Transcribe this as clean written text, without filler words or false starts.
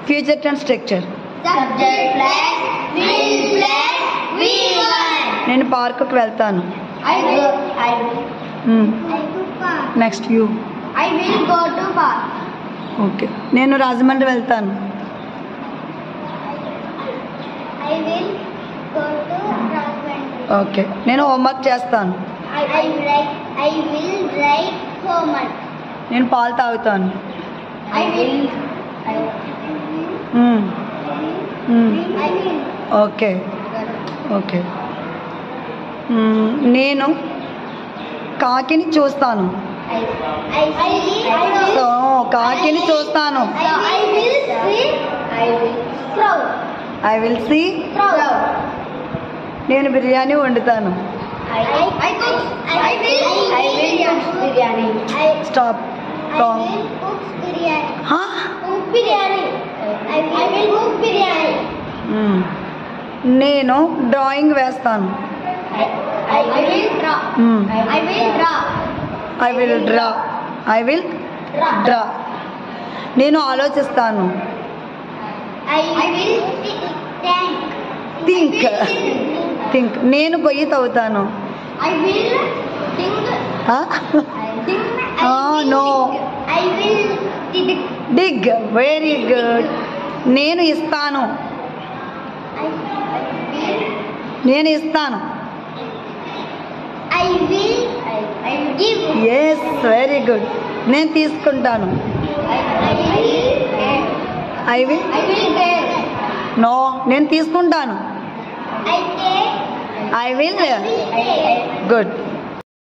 Future tense structure. Subject plus will plus V1. నేను పార్కుకి వెళ్తాను. I will park. Next you. I will go to park. Okay. నేను రాజమండ్రి వెళ్తాను. I will go to Rajahmundry. Okay. నేను homework చేస్తాను. I will write homework. నేను పాలు తాగుతాను. I will. Okay. Okay. నేను కాకిని చూస్తాను. సో కాకిని చూస్తాను. I will see. నేను బిర్యానీ వండుతాను. స్టాప్. నేను డ్రాయింగ్ వేస్తాను. I will draw. నేను ఆలోచిస్తాను. థింక్. నేను గొయ్యి తవ్వుతాను. నో. డిగ్. Very good. నేను ఇస్తాను. Yes, very good. నేను తీసుకుంటాను. నో, నేను తీసుకుంటాను. I will. గుడ్.